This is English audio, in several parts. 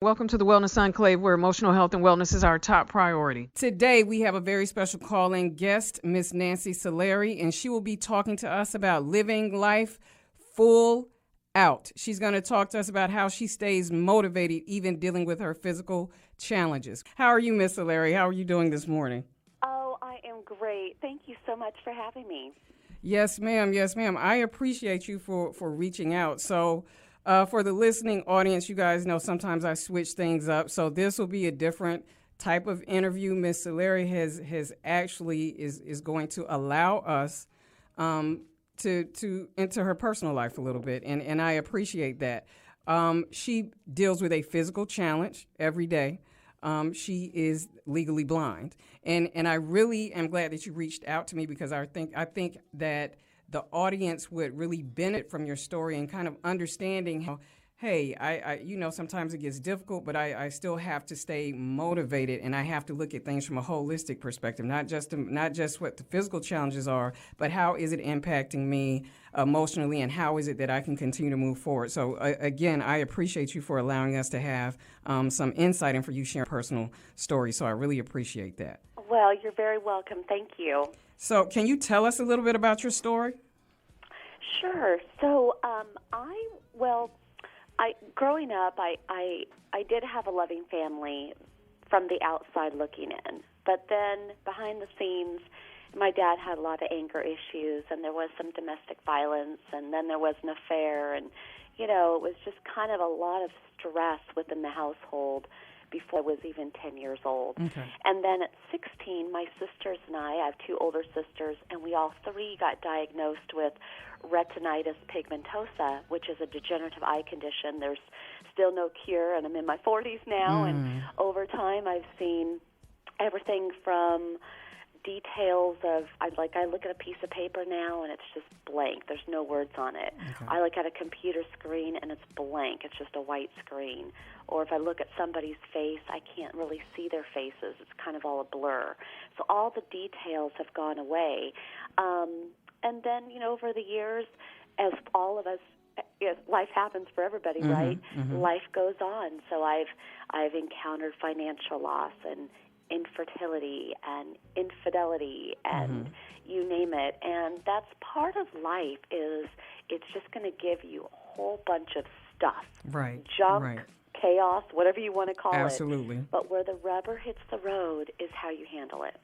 Welcome to the Wellness Enclave, where emotional health and wellness is our top priority. Today, we have a very special call-in guest, Miss Nancy Solari, and she will be talking to us about living life full out. She's going to talk to us about how she stays motivated, even dealing with her physical challenges. How are you, Miss Solari? How are you doing this morning? Oh, I am great. Thank you so much for having me. Yes, ma'am. Yes, ma'am. I appreciate you for reaching out. So, for the listening audience, you guys know sometimes I switch things up. So this will be a different type of interview. Miss Solari has actually is going to allow us to enter her personal life a little bit, and I appreciate that. She deals with a physical challenge every day. She is legally blind, and I really am glad that you reached out to me because I think that the audience would really benefit from your story and kind of understanding how, hey, I sometimes it gets difficult, but I still have to stay motivated, and I have to look at things from a holistic perspective, not just what the physical challenges are, but how is it impacting me emotionally, and how is it that I can continue to move forward. So again, I appreciate you for allowing us to have some insight and for you sharing personal stories. So I really appreciate that. Well, you're very welcome. Thank you. So can you tell us a little bit about your story? Sure. So growing up, I did have a loving family from the outside looking in. But then behind the scenes, my dad had a lot of anger issues, and there was some domestic violence, and then there was an affair, and, it was just kind of a lot of stress within the household before I was even 10 years old. Okay. And then at 16, my sisters and I have two older sisters, and we all three got diagnosed with retinitis pigmentosa, which is a degenerative eye condition. There's still no cure, and I'm in my 40s now, and over time I've seen everything from details of, I look at a piece of paper now and it's just blank. There's no words on it. Okay. I look at a computer screen and it's blank. It's just a white screen. Or if I look at somebody's face, I can't really see their faces. It's kind of all a blur. So all the details have gone away. And then, over the years, as all of us, life happens for everybody, right? Mm-hmm. Life goes on. So I've encountered financial loss and infertility and infidelity and you name it. And that's part of life. Is it's just going to give you a whole bunch of stuff. Right. Junk, right. Chaos, whatever you want to call Absolutely. it. But where the rubber hits the road is how you handle it.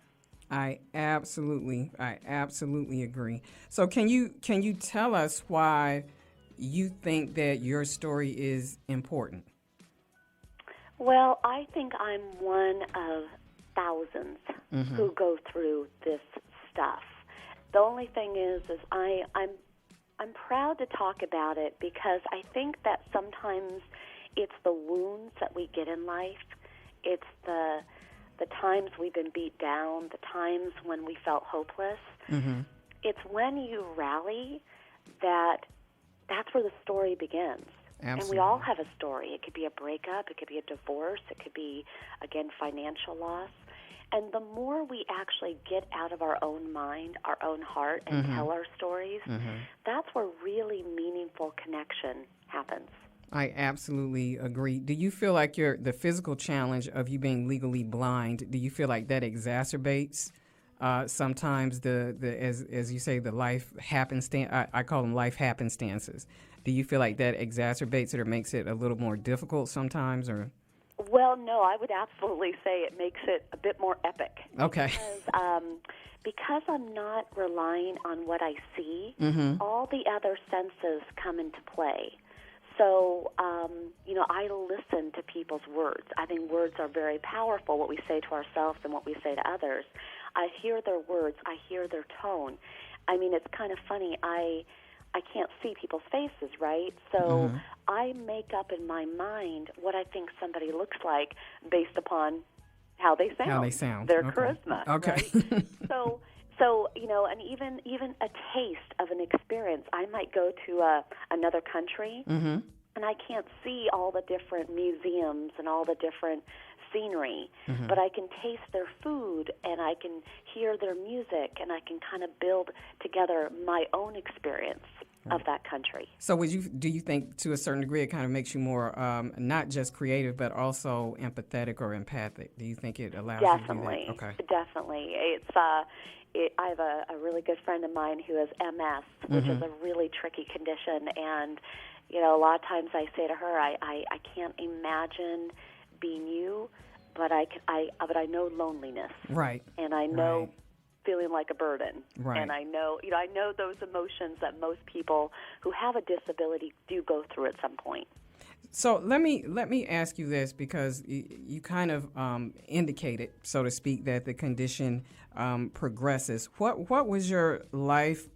I absolutely agree. So can you tell us why you think that your story is important? Well, I think I'm one of thousands who go through this stuff. The only thing is I'm proud to talk about it because I think that sometimes it's the wounds that we get in life. It's the times we've been beat down, the times when we felt hopeless. It's when you rally that's where the story begins. Absolutely. And we all have a story. It could be a breakup. It could be a divorce. It could be, again, financial loss. And the more we actually get out of our own mind, our own heart, and tell our stories, that's where really meaningful connection happens. I absolutely agree. Do you feel like the physical challenge of you being legally blind, do you feel like that exacerbates sometimes as you say, the life happenstance? I call them life happenstances. Do you feel like that exacerbates it or makes it a little more difficult sometimes, or? Well, no, I would absolutely say it makes it a bit more epic. Okay. Because I'm not relying on what I see, all the other senses come into play. So, I listen to people's words. I think words are very powerful, what we say to ourselves and what we say to others. I hear their words. I hear their tone. I mean, it's kind of funny. I can't see people's faces, right? So I make up in my mind what I think somebody looks like based upon how they sound. Their charisma. Okay. Right? So and even a taste of an experience. I might go to another country, and I can't see all the different museums and all the different scenery, but I can taste their food, and I can hear their music, and I can kind of build together my own experience. of that country. So do you think to a certain degree it kind of makes you more not just creative but also empathetic or empathic? Do you think it allows you to do that? Okay. Definitely. I have a really good friend of mine who has MS, which is a really tricky condition, and a lot of times I say to her, I can't imagine being you, but I know loneliness, right, and I know feeling like a burden, right, and I know those emotions that most people who have a disability do go through at some point. So let me ask you this, because you kind of indicated, so to speak, that the condition progresses. What was your life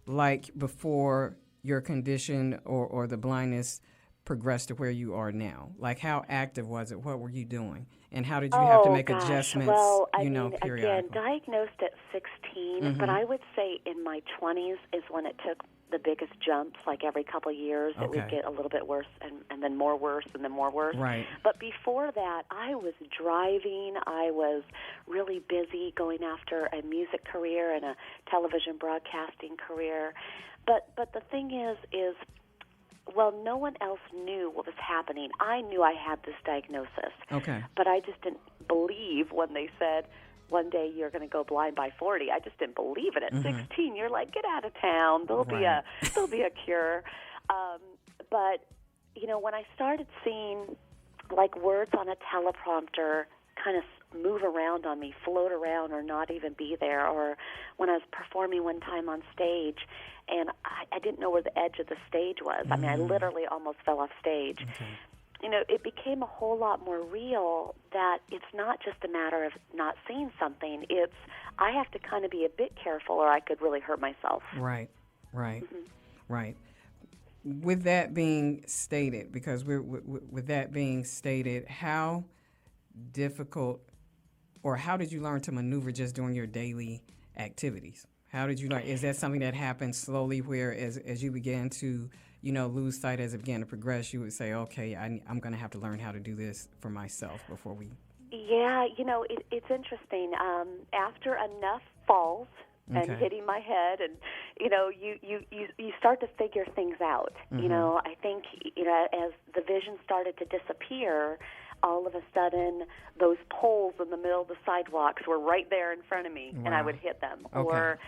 like before your condition or the blindness progressed to where you are now? Like, how active was it? What were you doing? And how did you have to make adjustments, well, periodically? Again, diagnosed at 16, but I would say in my 20s is when it took the biggest jumps. Like every couple of years, it would get a little bit worse and then more worse and then more worse. Right. But before that, I was driving. I was really busy going after a music career and a television broadcasting career. But the thing is, well, no one else knew what was happening. I knew I had this diagnosis. Okay. But I just didn't believe when they said, one day you're going to go blind by 40. I just didn't believe it. At 16, you're like, get out of town. There'll be a cure. But when I started seeing like words on a teleprompter kind of move around on me, float around, or not even be there, or when I was performing one time on stage and I didn't know where the edge of the stage was. I mean, I literally almost fell off stage. Okay. It became a whole lot more real that it's not just a matter of not seeing something. It's I have to kind of be a bit careful or I could really hurt myself. Right. With that being stated, because with that being stated, how difficult or how did you learn to maneuver just doing your daily activities? How did you learn? Is that something that happened slowly where as you began to lose sight, as it began to progress, you would say, okay, I'm going to have to learn how to do this for myself before we... Yeah, it's interesting. After enough falls and hitting my head and, you start to figure things out. I think, as the vision started to disappear, all of a sudden those poles in the middle of the sidewalks were right there in front of me, and I would hit them. Okay. Or,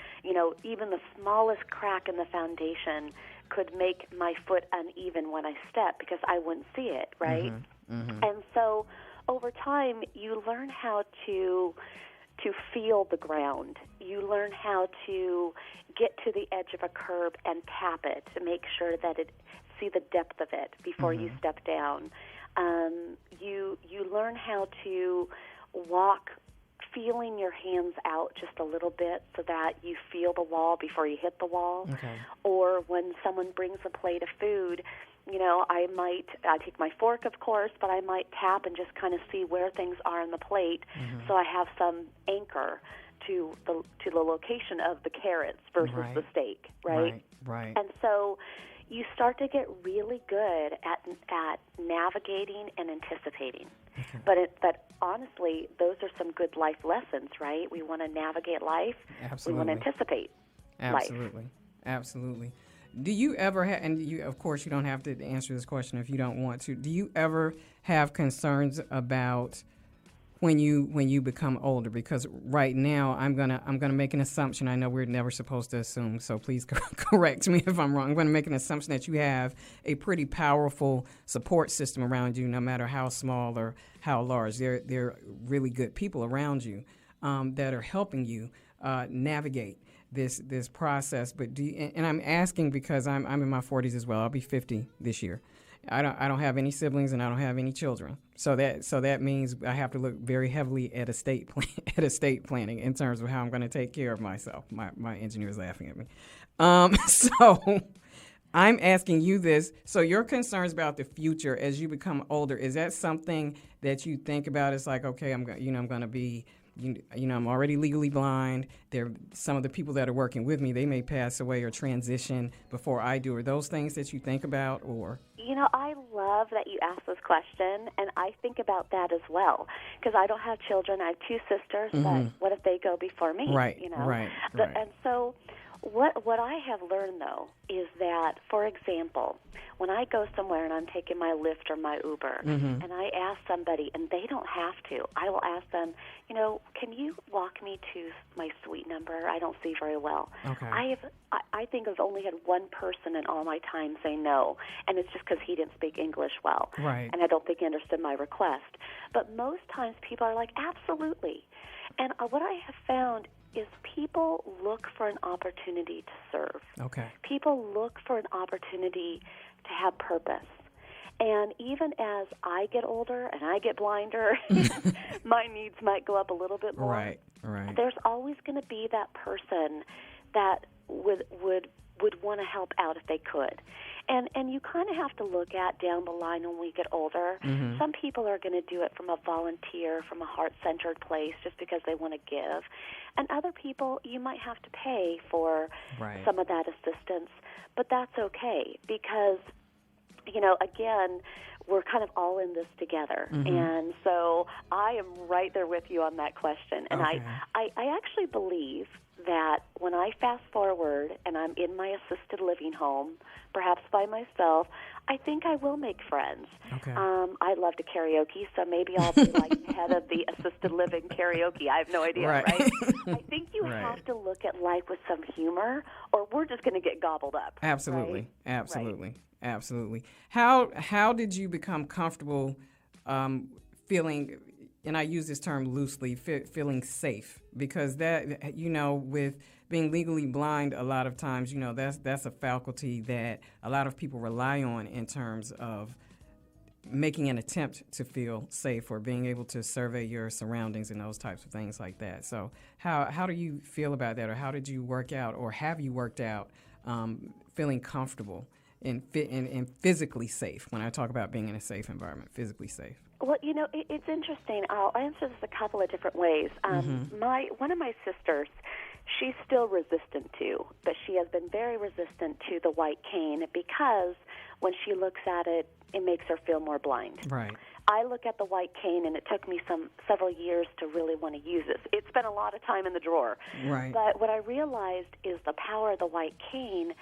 even the smallest crack in the foundation could make my foot uneven when I step because I wouldn't see it, right? And so over time, you learn how to feel the ground. You learn how to get to the edge of a curb and tap it to make sure that see the depth of it before you step down. You learn how to walk feeling your hands out just a little bit so that you feel the wall before you hit the wall. Okay. Or when someone brings a plate of food, I take my fork, of course, but I might tap and just kind of see where things are on the plate so I have some anchor to the location of the carrots versus the steak, right? Right. And so you start to get really good at navigating and anticipating. Okay. But honestly, those are some good life lessons, right? We want to navigate life. Absolutely. We want to anticipate life. Absolutely. Do you ever have, and you, of course, you don't have to answer this question if you don't want to, do you ever have concerns about when you become older? Because right now I'm gonna make an assumption. I know we're never supposed to assume, so please correct me if I'm wrong. I'm going to make an assumption that you have a pretty powerful support system around you, no matter how small or how large. They're really good people around you that are helping you navigate this process. But and I'm asking because I'm in my 40s as well. I'll be 50 this year. I don't have any siblings and I don't have any children. So that means I have to look very heavily at estate planning in terms of how I'm going to take care of myself. My engineer is laughing at me. So I'm asking you this. So your concerns about the future as you become older, is that something that you think about? It's like, okay, I'm going to be, I'm already legally blind. Some of the people that are working with me, they may pass away or transition before I do. Are those things that you think about, or? I love that you asked this question, and I think about that as well, because I don't have children. I have two sisters, but what if they go before me? Right, right. And so What I have learned, though, is that, for example, when I go somewhere and I'm taking my Lyft or my Uber, and I ask somebody, and they don't have to, I will ask them, can you walk me to my suite number? I don't see very well. Okay. I think I've only had one person in all my time say no, and it's just because he didn't speak English well. Right. And I don't think he understood my request. But most times people are like, absolutely. And what I have found is people look for an opportunity to serve. Okay. People look for an opportunity to have purpose. And even as I get older and I get blinder, my needs might go up a little bit more. Right. There's always going to be that person that would want to help out if they could. And you kind of have to look at down the line when we get older. Some people are going to do it from a volunteer, from a heart-centered place just because they want to give. And other people, you might have to pay for some of that assistance. But that's okay because, again, we're kind of all in this together. And so I am right there with you on that question. And I actually believe that when I fast forward and I'm in my assisted living home, perhaps by myself, I think I will make friends. Okay. I love to karaoke, so maybe I'll be like head of the assisted living karaoke. I have no idea, right? I think you have to look at life with some humor, or we're just going to get gobbled up. Absolutely, right? Absolutely. How did you become comfortable feeling? And I use this term loosely, feeling safe, because that, with being legally blind, a lot of times, that's a faculty that a lot of people rely on in terms of making an attempt to feel safe or being able to survey your surroundings and those types of things like that. So how do you feel about that, or how did you work out, or have you worked out feeling comfortable and physically safe? When I talk about being in a safe environment, physically safe. Well, it's interesting. I'll answer this a couple of different ways. One of my sisters, she's still resistant to, but she has been very resistant to the white cane because when she looks at it, it makes her feel more blind. Right. I look at the white cane, and it took me several years to really want to use it. It's been a lot of time in the drawer. Right. But what I realized is the power of the white cane,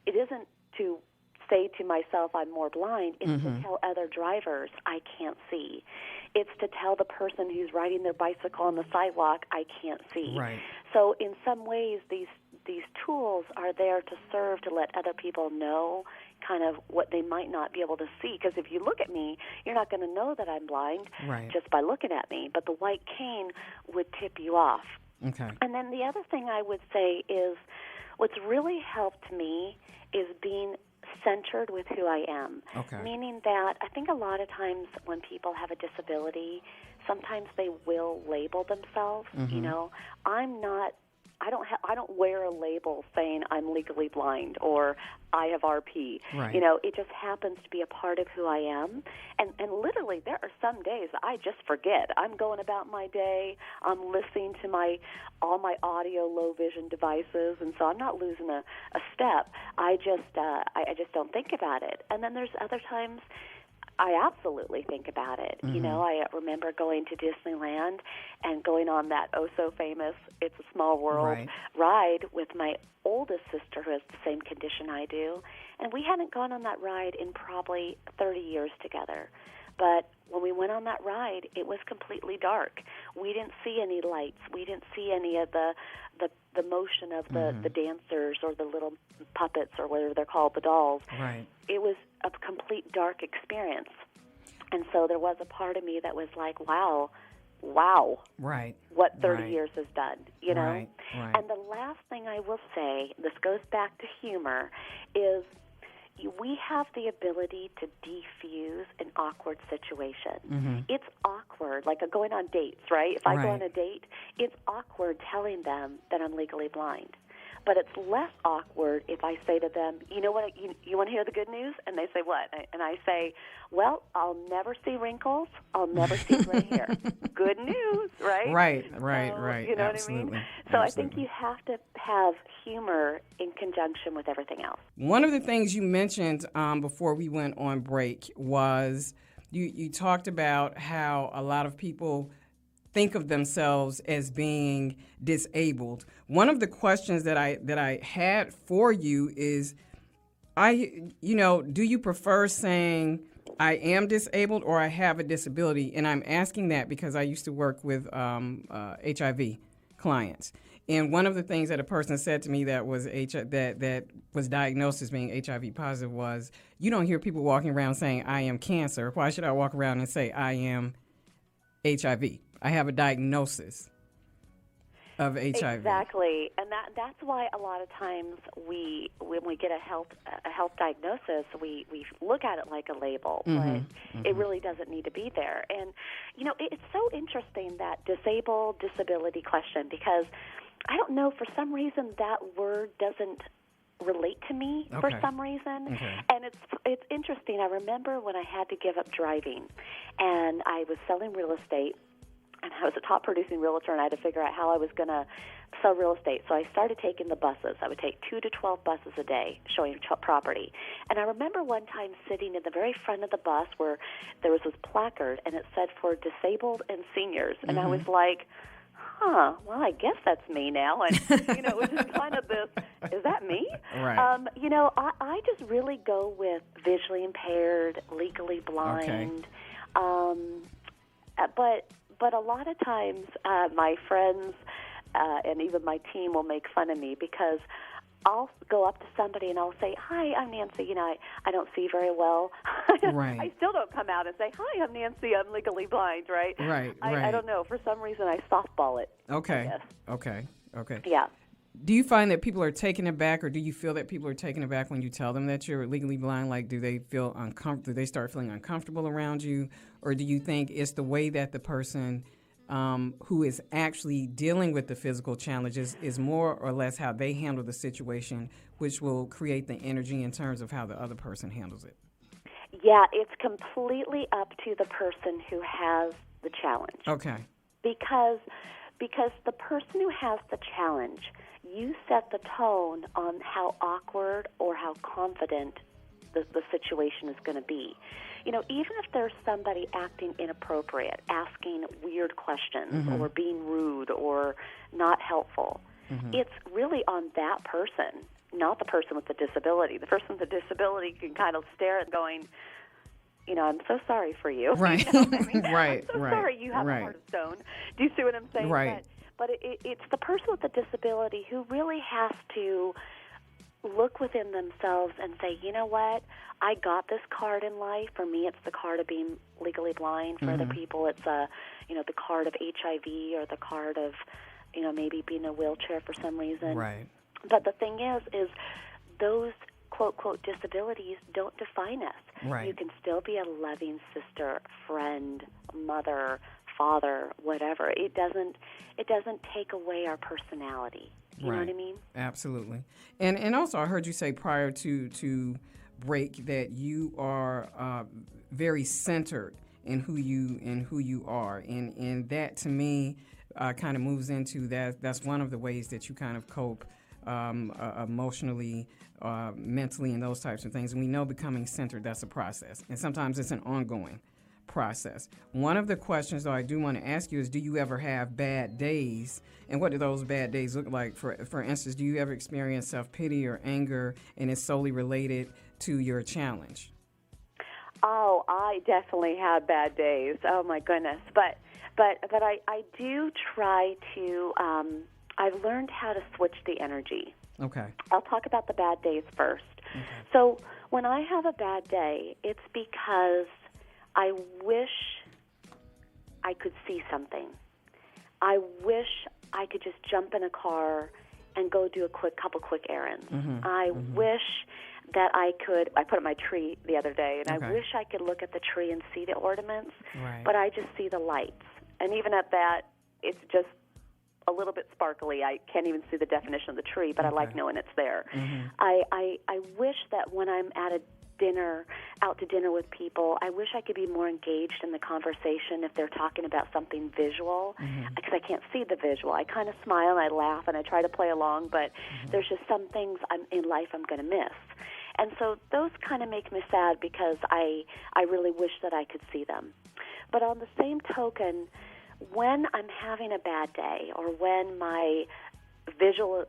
it isn't to say to myself I'm more blind, it's to tell other drivers I can't see. It's to tell the person who's riding their bicycle on the sidewalk I can't see. Right. So in some ways these tools are there to serve to let other people know kind of what they might not be able to see, because if you look at me, you're not going to know that I'm blind just by looking at me, but the white cane would tip you off. Okay. And then the other thing I would say is what's really helped me is being centered with who I am. Okay. Meaning that I think a lot of times when people have a disability, sometimes they will label themselves. I don't wear a label saying I'm legally blind or I have RP. Right. It just happens to be a part of who I am. And literally there are some days I just forget. I'm going about my day. I'm listening to all my audio low vision devices, and so I'm not losing a step. I just don't think about it. And then there's other times I absolutely think about it. I remember going to Disneyland and going on that oh-so-famous It's a Small World ride with my oldest sister who has the same condition I do. And we hadn't gone on that ride in probably 30 years together. But when we went on that ride, it was completely dark. We didn't see any lights. We didn't see any of the motion of the dancers or the little puppets or whatever they're called, the dolls. Right. It was a complete dark experience. And so there was a part of me that was like, wow, right, what 30 years has done, Right. And the last thing I will say, this goes back to humor, is we have the ability to defuse an awkward situation. It's awkward, like going on dates, right? If I go on a date, it's awkward telling them that I'm legally blind. But it's less awkward if I say to them, you know what, you want to hear the good news? And they say, what? And I say, well, I'll never see wrinkles. I'll never see gray hair. Good news, right? Right. You know Absolutely. what I mean? So I think you have to have humor in conjunction with everything else. One of the things you mentioned before we went on break was you talked about how a lot of people think of themselves as being disabled. One of the questions that I had for you is, do you prefer saying I am disabled or I have a disability? And I'm asking that because I used to work with HIV clients. And one of the things that a person said to me that was that was diagnosed as being HIV positive was, you don't hear people walking around saying, I am cancer. Why should I walk around and say, I am HIV? I have a diagnosis of HIV. Exactly, and that's why a lot of times when we get a health diagnosis, we look at it like a label, but it really doesn't need to be there. And it's so interesting, that disability question, because I don't know, for some reason that word doesn't relate to me for some reason. And it's interesting. I remember when I had to give up driving, and I was selling real estate. And I was a top producing realtor, and I had to figure out how I was going to sell real estate. So I started taking the buses. I would take 2 to 12 buses a day showing property. And I remember one time sitting in the very front of the bus where there was this placard, and it said for disabled and seniors. And I was like, well, I guess that's me now. And, it was just kind of this, is that me? Right. I just really go with visually impaired, legally blind. But a lot of times my friends and even my team will make fun of me because I'll go up to somebody and I'll say, hi, I'm Nancy. I don't see very well. Right. I still don't come out and say, hi, I'm Nancy. I'm legally blind, right? Right. I don't know. For some reason, I softball it. Okay. I guess. Okay. Yeah. Do you find that people are taken aback, or do you feel that people are taken aback when you tell them that you're legally blind? Like, do they feel uncomfortable? Do they start feeling uncomfortable around you? Or do you think it's the way that the person who is actually dealing with the physical challenges is more or less how they handle the situation, which will create the energy in terms of how the other person handles it? Yeah, it's completely up to the person who has the challenge. Okay. Because the person who has the challenge, you set the tone on how awkward or how confident the situation is going to be. Even if there's somebody acting inappropriate, asking weird questions or being rude or not helpful, it's really on that person, not the person with the disability. The person with the disability can kind of stare at going, I'm so sorry for you. Right. You know what I mean? Right. I'm so sorry you have a heart of stone. Do you see what I'm saying? Right. But it's the person with the disability who really has to look within themselves and say, you know what? I got this card in life. For me, it's the card of being legally blind. For other people, it's the card of HIV or the card of, maybe being in a wheelchair for some reason. Right. But the thing is those quote disabilities don't define us. Right. You can still be a loving sister, friend, mother, father, whatever. It doesn't take away our personality. You know what I mean? Absolutely. And also, I heard you say prior to break that you are very centered in who you are, and that to me kind of moves into that. That's one of the ways that you kind of cope emotionally, mentally, and those types of things. And we know becoming centered, that's a process, and sometimes it's an ongoing process. One of the questions, though, I do want to ask you is, do you ever have bad days, and what do those bad days look like? For instance, do you ever experience self-pity or anger, and it's solely related to your challenge? Oh, I definitely have bad days. Oh my goodness, but I do try to. I've learned how to switch the energy. Okay. I'll talk about the bad days first. Okay. So when I have a bad day, it's because I wish I could see something. I wish I could just jump in a car and go do a couple quick errands. I wish that I could. I put up my tree the other day, and I wish I could look at the tree and see the ornaments, but I just see the lights. And even at that, it's just a little bit sparkly. I can't even see the definition of the tree, but I like knowing it's there. I wish that when I'm at out to dinner with people, I wish I could be more engaged in the conversation if they're talking about something visual, because I can't see the visual. I kind of smile and I laugh and I try to play along, but there's just some things in life I'm going to miss. And so those kind of make me sad because I really wish that I could see them. But on the same token, when I'm having a bad day or when my visual,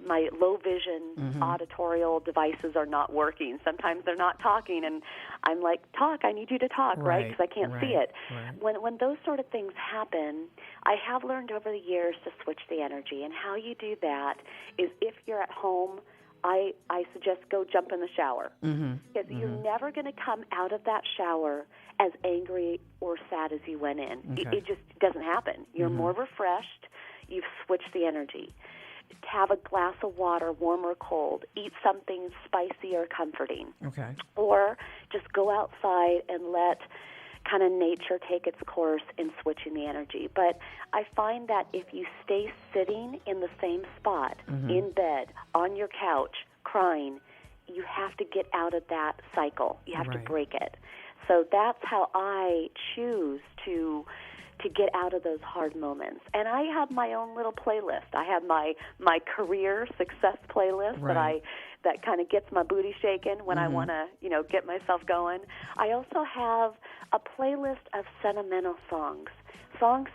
my low vision auditorial devices are not working. Sometimes they're not talking, and I'm like, talk, I need you to talk, right? Because I can't see it. Right. When those sort of things happen, I have learned over the years to switch the energy. And how you do that is if you're at home, I suggest go jump in the shower. Because you're never going to come out of that shower as angry or sad as you went in. Okay. It just doesn't happen. You're more refreshed. You've switched the energy. Have a glass of water, warm or cold. Eat something spicy or comforting. Okay. Or just go outside and let kind of nature take its course in switching the energy. But I find that if you stay sitting in the same spot, in bed, on your couch, crying, you have to get out of that cycle. You have to break it. So that's how I choose to get out of those hard moments. And I have my own little playlist. I have my career success playlist that kind of gets my booty shaken when I want to, get myself going. I also have a playlist of sentimental songs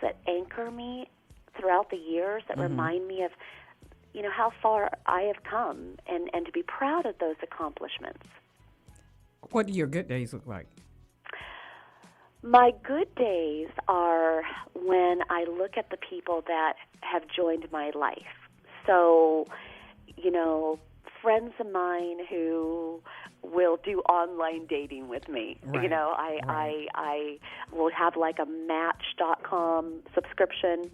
that anchor me throughout the years, that remind me of, how far I have come and to be proud of those accomplishments. What do your good days look like? My good days are when I look at the people that have joined my life. So, friends of mine who will do online dating with me. Right. I will have like a Match.com subscription.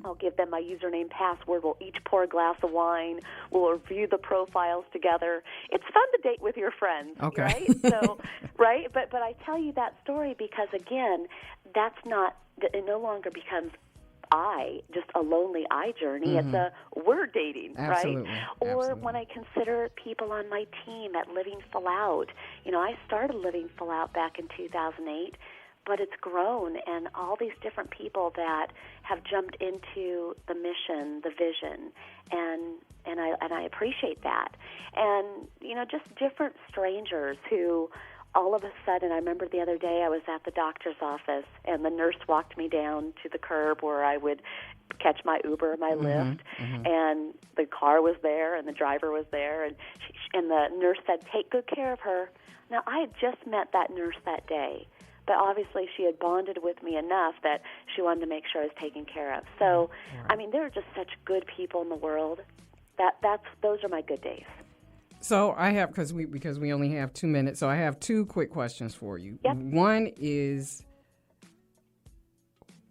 I'll give them my username, password. We'll each pour a glass of wine. We'll review the profiles together. It's fun to date with your friends, right? So, right? But I tell you that story because, again, it no longer becomes just a lonely I journey. It's we're dating, right? Or when I consider people on my team at Living Full Out. I started Living Full Out back in 2008, but it's grown, and all these different people that have jumped into the mission, the vision, and I appreciate that. And, just different strangers who all of a sudden, I remember the other day I was at the doctor's office, and the nurse walked me down to the curb where I would catch my Uber, my Lyft, and the car was there, and the driver was there, and the nurse said, "Take good care of her." Now, I had just met that nurse that day, but obviously she had bonded with me enough that she wanted to make sure I was taken care of. So, there are just such good people in the world. Those are my good days. So I have, because we only have 2 minutes, so I have two quick questions for you. Yep. One is,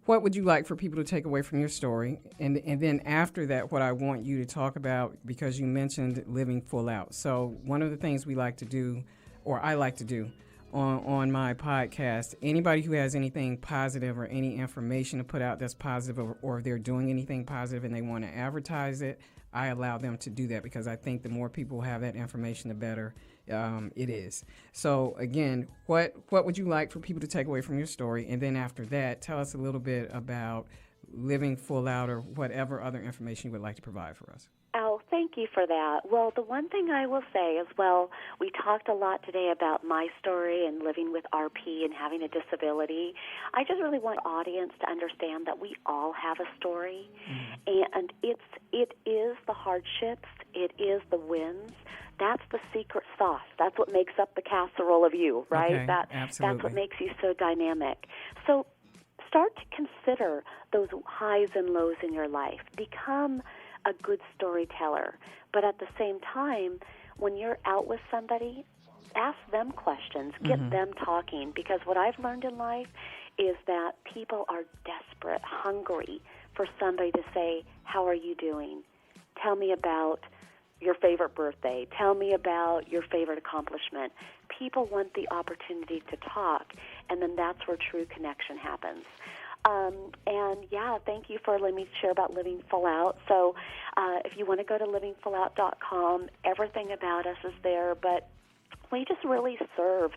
what would you like for people to take away from your story? And then after that, what I want you to talk about, because you mentioned living full out. So one of the things we like to do, or I like to do on my podcast, anybody who has anything positive or any information to put out that's positive, or if they're doing anything positive and they want to advertise it, I allow them to do that, because I think the more people have that information, the better it is. So again, what would you like for people to take away from your story? And then after that, tell us a little bit about living full out, or whatever other information you would like to provide for us. Oh, thank you for that. Well, the one thing I will say is, we talked a lot today about my story and living with RP and having a disability. I just really want the audience to understand that we all have a story, and it is the hardships, it is the wins. That's the secret sauce. That's what makes up the casserole of you, right? Okay, That's what makes you so dynamic. So start to consider those highs and lows in your life. Become a good storyteller. But at the same time, when you're out with somebody, ask them questions. Get them talking. Because what I've learned in life is that people are desperate, hungry for somebody to say, "How are you doing? Tell me about your favorite birthday. Tell me about your favorite accomplishment." People want the opportunity to talk, and then that's where true connection happens. Thank you for letting me share about Living Full Out. So if you want to go to livingfullout.com, everything about us is there, but we just really serve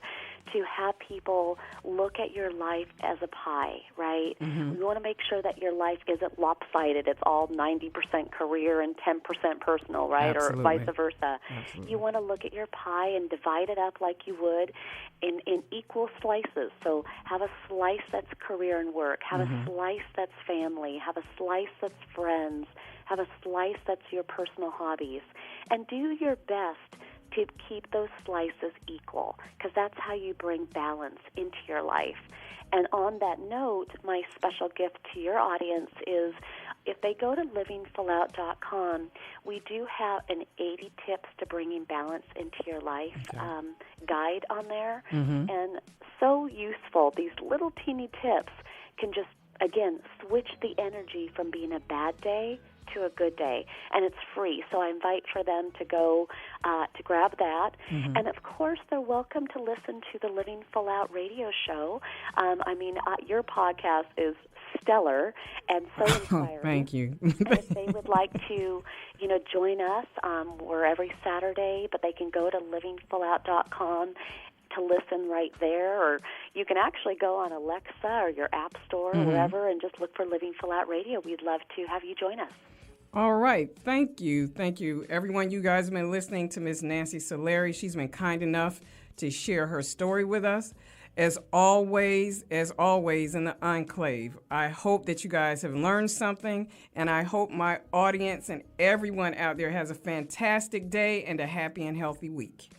to have people look at your life as a pie, right? We want to make sure that your life isn't lopsided. It's all 90% career and 10% personal, right? Absolutely. Or vice versa. Absolutely. You want to look at your pie and divide it up like you would in equal slices. So have a slice that's career and work, have a slice that's family, have a slice that's friends, have a slice that's your personal hobbies, and do your best to keep those slices equal, because that's how you bring balance into your life. And on that note, my special gift to your audience is if they go to livingfullout.com, we do have an 80 tips to bringing balance into your life guide on there. And so useful. These little teeny tips can just, again, switch the energy from being a bad day to a good day, and it's free. So I invite for them to go to grab that. And of course, they're welcome to listen to the Living Full Out radio show. Your podcast is stellar and so inspiring. Thank you. And if they would like to, join us, we're every Saturday, but they can go to livingfullout.com to listen right there, or you can actually go on Alexa or your app store or wherever and just look for Living Full Out Radio. We'd love to have you join us. All right. Thank you. Thank you. Everyone, you guys have been listening to Miss Nancy Solari. She's been kind enough to share her story with us. As always, in the Enclave, I hope that you guys have learned something, and I hope my audience and everyone out there has a fantastic day and a happy and healthy week.